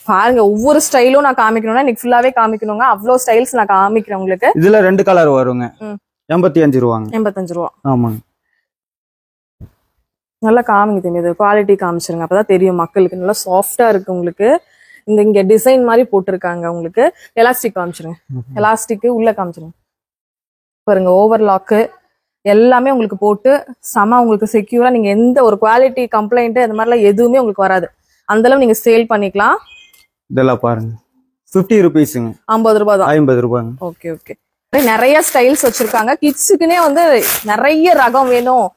பாருங்க ஒவ்வொரு ஸ்டைலும் நான் காமிக்கணும்னா இன்னைக்கு ஃபுல்லாவே காமிக்கணுங்க. அவ்வளவு ஸ்டைல்ஸ் நான் காமிக்கிறேன் உங்களுக்கு. இதுல 2 கலர் வருங்க. 85 ரூபாங்க. 85 ரூபா. ஆமாங்க. நல்லா காமிங்க தெரியும். இது குவாலிட்டி காமிச்சிருங்க. அப்பதான் தெரியும் மக்களுக்கு. நல்லா சாஃப்டா இருக்கு உங்களுக்கு. இங்க டிசைன் மாதிரி போட்டிருக்காங்க உங்களுக்கு. எலாஸ்டிக் காமிச்சிருங்க. எலாஸ்டிக் உள்ள காமிச்சிருங்க. பாருங்க ஓவர்லாக்கு எல்லாமே உங்களுக்கு போட்டு செம உங்களுக்கு செக்யூரா நீங்க எந்த ஒரு குவாலிட்டி கம்ப்ளைண்ட் அந்த மாதிரிலாம் எதுவுமே உங்களுக்கு வராது. அந்த அளவு நீங்க சேல் பண்ணிக்கலாம். இதெல்லாம் பாருங்க 50 ரூபீஸ்ங்க. 50 ரூபாய் தான். 50 ரூபாங்க. Okay okay. நிறைய ஸ்டைல்ஸ் வச்சிருக்காங்க. கிட்ஸுக்குனே வந்து நிறைய ரகம் வேணும்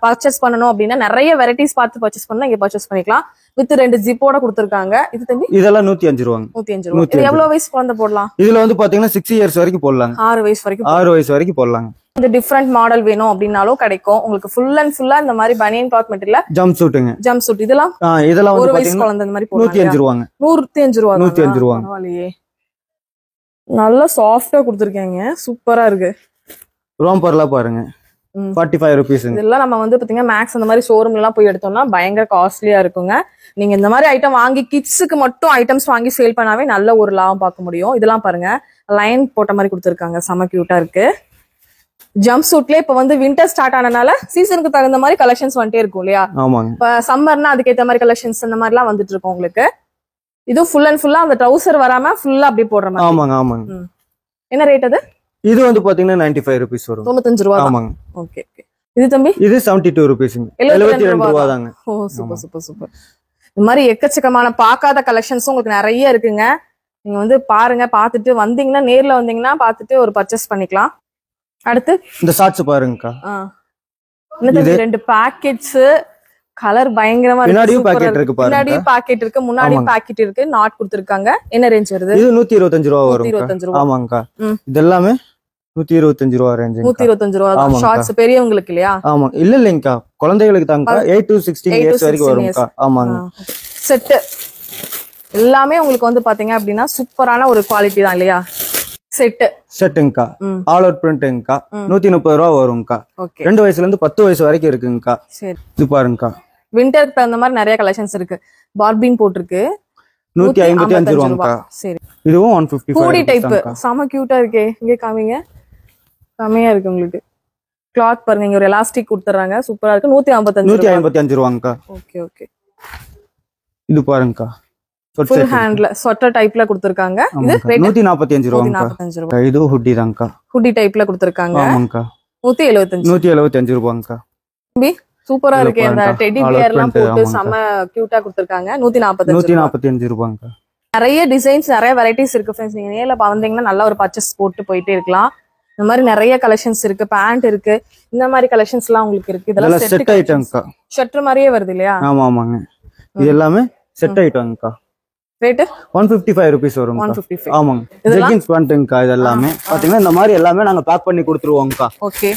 பர்ச்சேஸ் பண்ணணும் அப்படின்னா நிறைய வெரைட்டிஸ் பார்த்து பர்ச்சேஸ் பண்ணா இங்க பர்ச்சேஸ் பண்ணிக்கலாம். வித் 2 ஜிப்போட கொடுத்திருக்காங்க. இது தம்பி இதெல்லாம் 105 ரூபாங்க. 105 ரூபாய். இது எவ்வளவு வயசு குழந்தை போடலாம்? இதுல வந்து பாத்தீங்கன்னா 6 இயர்ஸ் வரைக்கும் போடலாங்க. 6 வயசு வரைக்கும். 6 வயசு வரைக்கும் போடலாங்க. இந்த டிஃபரெண்ட் மாடல் வேணும் அப்படின்னாலும் கிடைக்கும் உங்களுக்கு. ஃபுல் அண்ட் ஃபுல்லா இந்த மாதிரி பனியன் கிளாத் மெட்டீரியல்ல ஜம்ப் சூட்டுங்க. ஜம்ப் சூட் இதெல்லாம் இதெல்லாம் ஒரு வயசு குழந்தை இந்த மாதிரி 105 ரூபாங்க. 105 ரூபாய். 105 ரூபாங்க. பரவாயில்லையே. நல்லா சாஃப்டா கொடுத்திருக்கீங்க. சூப்பரா இருக்கு. ரோம்பர்லாம் பாருங்க 45 ரூபீஸ். இதெல்லாம் நம்ம வந்து பாத்தீங்கன்னா மேக்ஸ் அந்த மாதிரி ஷோரூம்ல எல்லாம் போய் எடுத்தோம்னா பயங்கர காஸ்ட்லியா இருக்குங்க. நீங்க இந்த மாதிரி ஐட்டம் வாங்கி கிட்ஸுக்கு மட்டும் ஐட்டம்ஸ் வாங்கி சேல் பண்ணாவே நல்ல ஒரு லாபம் பார்க்க முடியும். இதெல்லாம் பாருங்க லைன் போட்ட மாதிரி கொடுத்திருக்காங்க. செம கியூட்டா இருக்கு. ஜம்ப் சூட்ல இப்ப வந்து வின்டர் ஸ்டார்ட் ஆனனால சீசனுக்கு தகுந்த மாதிரி கலெக்ஷன்ஸ் வந்துட்டே இருக்கும் இல்லையா? ஆமாங்க. இப்ப சம்மர்னா அதுக்கேற்ற மாதிரி கலெக்ஷன்ஸ் அந்த மாதிரி எல்லாம் வந்துட்டு இருக்கும் உங்களுக்கு. இது ஃபுல் அண்ட் ஃபுல்லா அந்த ட்ரவுசர் வராம ஃபுல்லா அப்படி போடுற மாதிரி. ஆமாங்க ஆமாங்க. என்ன ரேட் அது? இது வந்து பாத்தீங்கன்னா 95 ரூபீஸ் வரும். 95 ரூபாய். ஆமாங்க. Okay okay. இது தம்பி இது 72 ரூபீஸ்ங்க. 72 ரூபாய் தாங்க. ஓ சூப்பர் சூப்பர் சூப்பர். இந்த மாதிரி எக்கச்சக்கமான பார்க்காத கலெக்ஷன்ஸும் உங்களுக்கு நிறைய இருக்குங்க. நீங்க வந்து பாருங்க. பாத்துட்டு வந்தீங்கன்னா நேர்ல வந்தீங்கன்னா பாத்துட்டு ஒரு பர்ச்சேஸ் பண்ணிக்கலாம். அடுத்து இந்த ஷார்ட்ஸ் பாருங்கக்கா. இன்னும் 2 பாக்கெட்ஸ் கலர் பயங்கரமா இருக்கு. பின்னாடியும் பாக்கெட் இருக்கு பாருங்க. பின்னாடி பாக்கெட் இருக்கு, முன்னாடி பாக்கெட் இருக்கு. நாட் கொடுத்திருக்காங்க. என்ன ரேஞ்ச் வருது? இது 125 ரூபாய் வரும். 125 ரூபாய். ஆமாங்கக்கா. இதெல்லாமே 125 ரூபாய் ரேஞ்ச். 125 ரூபாய். ஷார்ட்ஸ் பெரியவங்களுக்கு இல்லையா? ஆமா. இல்லைங்கக்கா குழந்தைகளுக்கு தாங்க. 8 to 16 இயர்ஸ் வரைக்கும் வரும்க்கா. ஆமாங்க. செட் எல்லாமே உங்களுக்கு வந்து பாத்தீங்க அப்படின்னா சூப்பரான ஒரு குவாலிட்டி தான் இல்லையா? செட்டுங்கக்கா. All out பிரிண்ட்ங்கக்கா. 130 ரூபாய் வரும்க்கா. 2 வயசுல இருந்து 10 வயசு வரைக்கும் இருக்குங்கக்கா. சரி. இது பாருங்கக்கா. விண்டருக்கு தகுந்த மாதிரி நிறைய கலெக்ஷன்ஸ் இருக்கு. பார்பின் போட்டிருக்கு. 155 ரூபாய்க்கா. சரி. இதுவும் 155. பூடி டைப் செம கியூட்டா இருக்கே. இங்க காமிங்க. செமையா இருக்கு உங்களுக்கு. கிளாத் பாருங்க. இங்க ஒரு எலாஸ்டிக் கொடுத்துறாங்க. சூப்பரா இருக்கு. 155 ரூபாய்க்கா. Okay okay. இது பாருங்கக்கா. ஃபுல் ஹேண்ட்ல ஸ்வெட்டர் டைப்ல கொடுத்திருக்காங்க. இது ரேட் 145 ரூபாய்க்கா. இது ஹுட்டி தான்க்கா. ஹுட்டி டைப்ல கொடுத்திருக்காங்க. ஆமாங்கக்கா. 175 ரூபாய்க்கா. சூப்பரா இருக்கு. அந்த டெடி பியர் எல்லாம் போட்டு செம கியூட்டா கொடுத்திருக்காங்க. 145 ரூபாய்க்கா. நிறைய டிசைன்ஸ் நிறைய வெரைட்டிஸ் இருக்கு ஃப்ரெண்ட்ஸ். நீங்க நேர்ல வந்தீங்கன்னா நல்ல ஒரு பர்ச்சேஸ் போட்டு போயிட்டே இருக்கலாம். இந்த மாதிரி நிறைய கலெக்ஷன்ஸ் இருக்கு. பேண்ட் இருக்கு. இந்த மாதிரி கலெக்ஷன்ஸ் எல்லாம் உங்களுக்கு இருக்கு. இதெல்லாம் செட் ஐட்டம்க்கா. ஷர்ட் மாதிரியே வருது இல்லையா? ஆமா ஆமாங்க. இது எல்லாமே செட் ஐட்டம்க்கா. ரேட் 155 ரூபீஸ் வரும். 155. ஆமாங்க. ஜெகின்ஸ் பேண்ட்ங்கா. இது எல்லாமே பாத்தீங்கன்னா இந்த மாதிரி எல்லாமே நாங்க பேக் பண்ணி கொடுத்துருவோம்க்கா. ஓகே.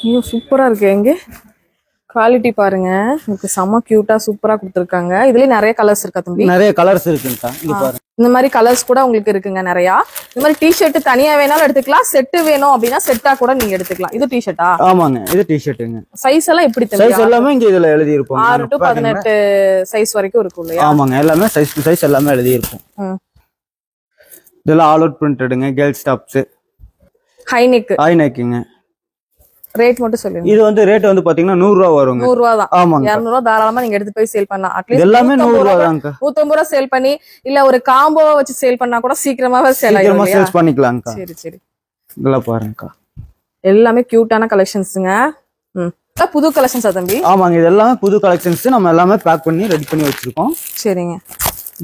ஐயோ சூப்பரா இருக்கு. எங்க குவாலிட்டி பாருங்க. உங்களுக்கு செம கியூட்டா சூப்பரா கொடுத்திருக்காங்க. இதுலயே நிறைய கலர்ஸ் இருக்கா தம்பி? நிறைய கலர்ஸ் இருக்குங்கக்கா. இங்க பாருங்க. இந்த மாதிரி கலர்ஸ் கூட உங்களுக்கு இருக்குங்க நிறைய. இந்த மாதிரி டி-ஷர்ட் தனியா வேணாலும் எடுத்துக்கலாம். செட் வேணும் அப்படின்னா செட்டா கூட நீங்க எடுத்துக்கலாம். இது டி-ஷர்ட்டா? ஆமாங்க. இது டி-ஷர்ட்டுங்க. சைஸ் எல்லாம் எப்படி தம்பி? சைஸ் எல்லாமே இங்க இதுல எழுதி இருக்கும். 6 to 18 சைஸ் வரைக்கும் இருக்கும் இல்லையா? ஆமாங்க. எல்லாமே சைஸ் டு சைஸ் எல்லாமே எழுதி இருக்கும். இதெல்லாம் ஆல் அவுட் பிரிண்டடுங்க. Girls tops. ஹை நெக்குங்க. ரேட் மட்டும் சொல்லுங்க. இது வந்து ரேட் வந்து பாத்தீங்கன்னா 100 ரூபாய் வருங்க. 100 ரூபாய் தான். ஆமாங்க. 200 ரூபாய் தாராளமா நீங்க எடுத்து போய் சேல் பண்ணலாம். அட்லீஸ்ட் எல்லாமே 100 ரூபாய் தான்க்கா. 150 ரூபாய் சேல் பண்ணி இல்ல ஒரு காம்போ வச்சு சேல் பண்ணா கூட சீக்கிரமாவே சேல் ஆயிடும். சீக்கிரமா சேல்ஸ் பண்ணிக்கலாம்க்கா. சரி சரி. இதெல்லாம் பாருங்கக்கா. எல்லாமே கியூட்டான கலெக்ஷன்ஸ்ங்க. புது கலெக்ஷன்ஸா தம்பி? ஆமாங்க. இதெல்லாம் புது கலெக்ஷன்ஸ். நம்ம எல்லாமே பேக் பண்ணி ரெடி பண்ணி வச்சிருக்கோம். சரிங்க.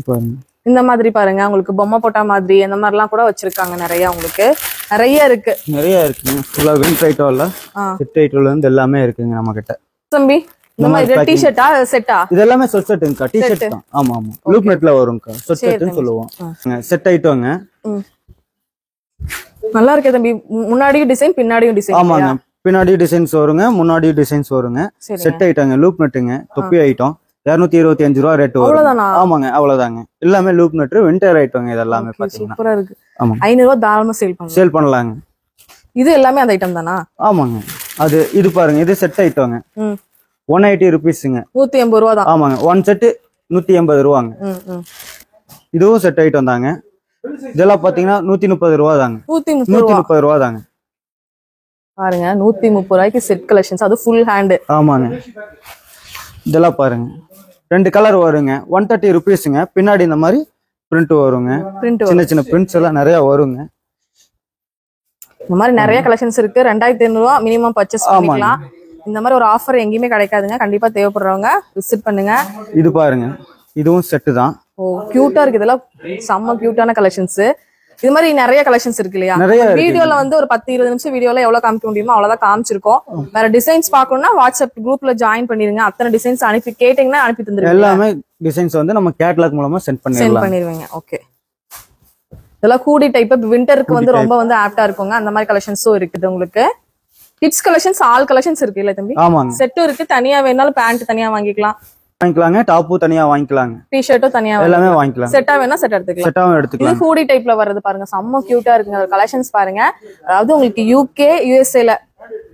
பாருங்க. இந்த மாதிரி பாருங்க உங்களுக்கு பொம்மை போட்டா மாதிரி அந்த மாதிரிலாம் கூட வச்சிருக்காங்க நிறைய உங்களுக்கு நிறைய இருக்கு இருக்குங்க ஃபுல்லா விண்ட் ஐட்டம்ல செட் ஐட்டம்ல இருந்து எல்லாமே இருக்குங்க நம்ம கிட்ட தம்பி இந்த மாதிரி டி-ஷர்ட்டா செட்டா இது எல்லாமே சொட் செட்டுங்கக்கா டி-ஷர்ட் தான் ஆமா லூப் நெட்ல வரும்க்கா சொட் செட்னு சொல்லுவோம் செட் ஐட்டம்ங்க நல்லா இருக்கே தம்பி முன்னாடியும் டிசைன் பின்னாடியும் டிசைன் ஆமாங்க பின்னாடி டிசைன்ஸ் வருங்க முன்னாடி டிசைன்ஸ் வருங்க செட் ஐட்டங்க லூப் நெட்டுங்க தொப்பி ஐட்டம் 225 ரூபா ரேட் வரும் ஆமாங்க அவ்வளவுதாங்க எல்லாமே லூப் நெட் வின்டர் ஐட்டங்க இதெல்லாமே பாத்தீங்கன்னா சூப்பரா இருக்கு ஆமா 500 ரூபாய் தாராளமா சேல் பண்ணலாங்க இது எல்லாமே அந்த ஐட்டம் தானா ஆமாங்க அது இது பாருங்க இது செட் ஐட்டங்க 180 ரூபீஸ்ங்க 180 ரூபா தான் ஆமாங்க ஒன் செட் 180 ரூபாங்க இதுவும் செட் ஐட்டம் தாங்க இதெல்லாம் பாத்தீங்கன்னா 130 ரூபா தாங்க 130 ரூபா தாங்க பாருங்க 130 ரூபாய்க்கு செட் கலெக்ஷன்ஸ் அது ஃபுல் ஹேண்ட் ஆமாங்க இதெல்லாம் பாருங்க 2 கலர் வருங்க 130 ரூபீஸ்ங்க பின்னாடி இந்த மாதிரி பிரிண்ட் வருங்க சின்ன பிரிண்ட்ஸ் எல்லாம் நிறைய வருங்க இந்த மாதிரி நிறைய கலெக்ஷன்ஸ் இருக்கு 2500 ரூபாய் மினிமம் பர்ச்சேஸ் பண்ணிக்கலாம் இந்த மாதிரி ஒரு ஆஃபர் எங்கேயுமே கிடைக்காதுங்க கண்டிப்பா தேவைப்படுறவங்க விசிட் பண்ணுங்க இது பாருங்க இதுவும் செட் தான் ஓ கியூட்டா இருக்கு இதெல்லாம் செம்ம கியூட்டான கலெக்ஷன்ஸ் இது மாதிரி நிறைய கலெக்ஷன்ஸ் இருக்கு இல்லையா வீடியோல வந்து ஒரு 10-20 நிமிஷம் வீடியோல எவ்வளவு காமிக்க முடியுமோ அவ்வளவுதான் காமிச்சிருக்கோம் வேற டிசைன்ஸ் பார்க்கணும்னா வாட்ஸ்அப் குரூப்ல ஜாயின் பண்ணிருங்க அத்தனை டிசைன்ஸ் அனுப்பி கேட்டீங்கன்னா அனுப்பி தந்துருங்க எல்லாமே டிசைன்ஸ் வந்து நம்ம கேட்டலாக் மூலமா சென்ட் பண்ணிருவீங்க ஓகே இதெல்லாம் கூடி டைப் விண்டருக்கு வந்து ரொம்ப வந்து ஆப்டா இருக்குங்க அந்த மாதிரி கலெக்ஷன்ஸும் இருக்குது உங்களுக்கு கிட்ஸ் கலெக்ஷன்ஸ் ஆல் கலெக்ஷன்ஸ் இருக்கு இல்ல தம்பி ஆமாங்க செட்டும் இருக்கு தனியா வேணாலும் பேண்ட் தனியா வாங்கிக்கலாங்க டாப்பு தனியா வாங்கிக்கலாங்க டி-ஷர்ட்டும் தனியா எல்லாமே வாங்கிக்கலாம் செட்டா வேணா செட் எடுத்துக்கலாம் செட்டாவும் எடுத்துக்கலாம் இது ஹூடி டைப்ல வர்றது பாருங்க செம்ம கியூட்டா இருக்குங்க கலெக்ஷன்ஸ் பாருங்க அதாவது உங்களுக்கு UK USA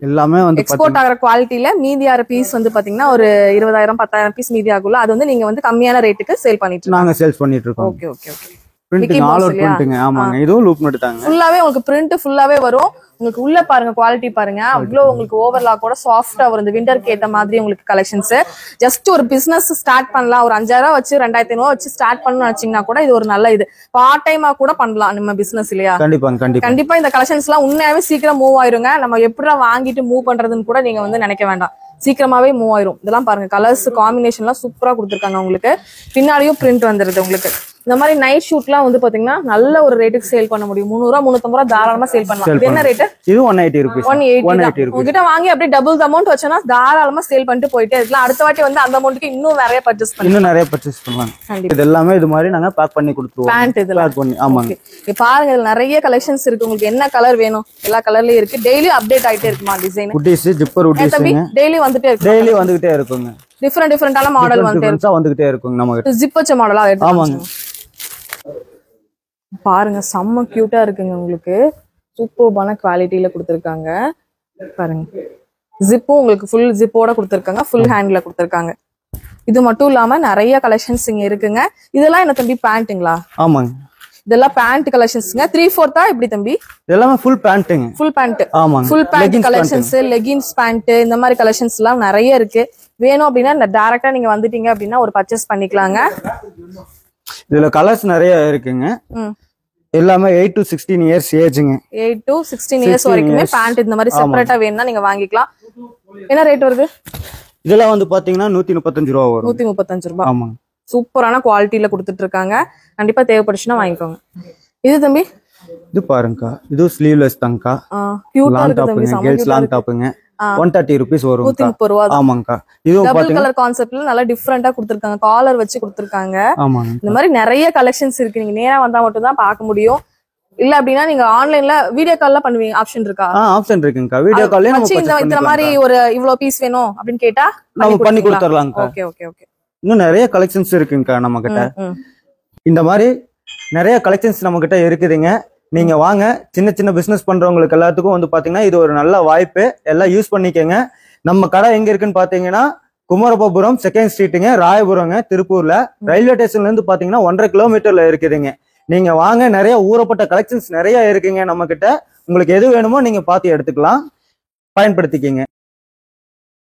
எல்லாமே வந்து எக்ஸ்போர்ட் ஆகிற குவாலிட்டில மீதி ஆகிற பீஸ் வந்து பாத்தீங்கன்னா ஒரு 20,000-10,000 பீஸ் மீதி ஆகும்ல அது வந்து நீங்க வந்து கம்மியான ரேட்டுக்கு சேல் பண்ணிட்டு நாங்க சேல்ஸ் பண்ணிட்டு இருக்கோம் okay printing all over printing ஆமாங்க இதுவும் லூப் நெட் தாங்க ஃபுல்லாவே உங்களுக்கு பிரிண்ட் ஃபுல்லாவே வரும் உங்களுக்கு உள்ள பாருங்க குவாலிட்டி பாருங்க அவ்வளோ உங்களுக்கு ஓவர்லாக்கோட சாஃப்டா வரும் இந்த விண்டருக்கு ஏத்த மாதிரி உங்களுக்கு கலெக்ஷன்ஸ் ஜஸ்ட் ஒரு பிசினஸ் ஸ்டார்ட் பண்ணலாம் ஒரு 5000 வச்சு 2500 வச்சு ஸ்டார்ட் பண்ணணும்னு நினைச்சீங்கன்னா கூட இது ஒரு நல்ல இது பார்ட் டைமா கூட பண்ணலாம் நம்ம பிசினஸ் இல்லையா கண்டிப்பா இந்த கலெக்ஷன்ஸ் எல்லாம் உண்மையாவே சீக்கிரம் மூவ் ஆயிருங்க நம்ம எப்படி வாங்கிட்டு மூவ் பண்றதுன்னு கூட நீங்க வந்து நினைக்க வேண்டாம் சீக்கிரமாவே மூவ் ஆயிரும் இதெல்லாம் பாருங்க கலர்ஸ் காம்பினேஷன் எல்லாம் சூப்பரா கொடுத்துருக்காங்க உங்களுக்கு பின்னாடியும் பிரிண்ட் வந்துருது உங்களுக்கு இந்த மாதிரி நைட் ஷூட்லாம் வந்து பாத்தீங்கன்னா நல்ல ஒரு ரேட்டுக்கு சேல் பண்ண முடியும் 300 ரூபா 350 ரூபா தாராளமா சேல் பண்ணலாம் இது என்ன ரேட் இது 180 ரூபீஸ் 180 உங்ககிட்ட வாங்கி அப்படியே டபுள் அமௌண்ட் வச்சனா தாராளமா சேல் பண்ணிட்டு போயிட்டே இருக்கலாம் அடுத்த வாட்டி வந்து அந்த அமௌண்ட்க்கு இன்னும் நிறைய பர்ச்சேஸ் பண்ணலாம் இது எல்லாமே இது மாதிரி நாங்க பேக் பண்ணி கொடுத்துருவோம் பேண்ட் இதெல்லாம் பேக் பண்ணி ஆமாங்க இங்க பாருங்க இதுல நிறைய கலெக்ஷன்ஸ் இருக்கு உங்களுக்கு என்ன கலர் வேணும் எல்லா கலர்லயும் இருக்கு டெய்லி அப்டேட் ஆயிட்டே இருக்குமா டிசைன் குட்டீஸ் ஜிப்பர் குட்டீஸ்ங்க டெய்லி வந்துட்டே இருக்குங்க டிஃபரெண்டான மாடல் வந்துட்டே இருக்குங்க நம்ம கிட்ட ஜிப் வச்ச மாடலா ஆமாங்க பாருங்க செம்ம கியூட்டா இருக்குங்க உங்களுக்கு சூப்பர்பான குவாலிட்டியில கொடுத்துருக்காங்க பாருங்க ஜிப்பும் உங்களுக்கு ஃபுல் ஜிப்போட கொடுத்துருக்காங்க ஃபுல் ஹேண்ட்ல கொடுத்துருக்காங்க இது மட்டும் இல்லாம நிறைய கலெக்ஷன்ஸ் இங்க இருக்குங்க இதெல்லாம் என்ன தம்பி பேண்ட்டுங்களா ஆமாங்க இதெல்லாம் பேண்ட் கலெக்ஷன்ஸ்ங்க 3/4 எப்படி தம்பி இதெல்லாம் ஃபுல் பேண்ட்டுங்க ஃபுல் பேண்ட் ஆமாங்க full pant collections leggings pant இந்த மாதிரி கலெக்ஷன்ஸ் எல்லாம் நிறைய இருக்கு வேணும் அப்படின்னா டைரக்டா நீங்க வந்துட்டீங்க அப்படின்னா ஒரு பர்ச்சேஸ் பண்ணிக்கலாங்க இதுல கலர்ஸ் நிறைய இருக்குங்க எல்லாமே 8 to 16 இயர்ஸ் ஏஜ்ங்க 8 to 16 இயர்ஸ் வரைக்குமே பேண்ட் இந்த மாதிரி செப்பரேட்டா வேணும்னா நீங்க வாங்கிக்கலாம் என்ன ரேட் வருது இதெல்லாம் வந்து பாத்தீங்கன்னா 135 ரூபா வரும் 135 ரூபாய் ஆமாங்க சூப்பரான குவாலிட்டியில கொடுத்துட்டு இருக்காங்க கண்டிப்பா தேவைப்படுச்சுன்னா வாங்கிக்கோங்க இது தம்பி இது பாருங்கக்கா இது ஸ்லீவ்லெஸ் தான்க்கா கியூட்டா லாங் டாப்புங்க கேர்ள்ஸ் லாங் டாப்புங்க 130 ரூபீஸ் வரும் 130 ரூபா ஆமாங்கக்கா இது டபுள் கலர் கான்செப்ட்ல நல்லா டிஃபரெண்டா கொடுத்திருக்காங்க காலர் வச்சு கொடுத்திருக்காங்க ஆமாங்க இந்த மாதிரி நிறைய கலெக்ஷன்ஸ் இருக்கு நீங்க நேரா வந்தா மட்டும் தான் பார்க்க முடியும் இல்ல அப்படின்னா நீங்க ஆன்லைன்ல வீடியோ கால்ல பண்ணுவீங்க ஆப்ஷன் இருக்கா ஆப்ஷன் இருக்குங்கக்கா வீடியோ கால்ல நம்ம இந்த மாதிரி ஒரு இவ்வளவு பீஸ் வேணும் அப்படின்னு கேட்டா நம்ம பண்ணி கொடுத்துறலாம்க்கா ஓகே இன்னும் நிறைய கலெக்ஷன்ஸ் இருக்குங்கக்கா நம்ம கிட்ட இந்த மாதிரி நிறைய கலெக்ஷன்ஸ் நம்ம கிட்ட இருக்குதுங்க நீங்க வாங்க சின்ன பிசினஸ் பண்றவங்களுக்கு எல்லாத்துக்கும் வந்து பாத்தீங்கன்னா இது ஒரு நல்ல வாய்ப்பு எல்லாம் யூஸ் பண்ணிக்கங்க நம்ம கடை எங்க இருக்குன்னு பாத்தீங்கன்னா குமரபாபுரம் 2nd ஸ்ட்ரீட்டுங்க ராயபுரங்க திருப்பூர்ல ரயில்வே ஸ்டேஷன்ல இருந்து பாத்தீங்கன்னா 1.5 கிலோமீட்டர்ல இருக்குதுங்க நீங்க வாங்க நிறைய ஊறப்பட்ட கலெக்ஷன்ஸ் நிறைய இருக்குங்க நம்ம கிட்ட உங்களுக்கு எது வேணுமோ நீங்க பார்த்து எடுத்துக்கலாம் பயன்படுத்திக்கங்க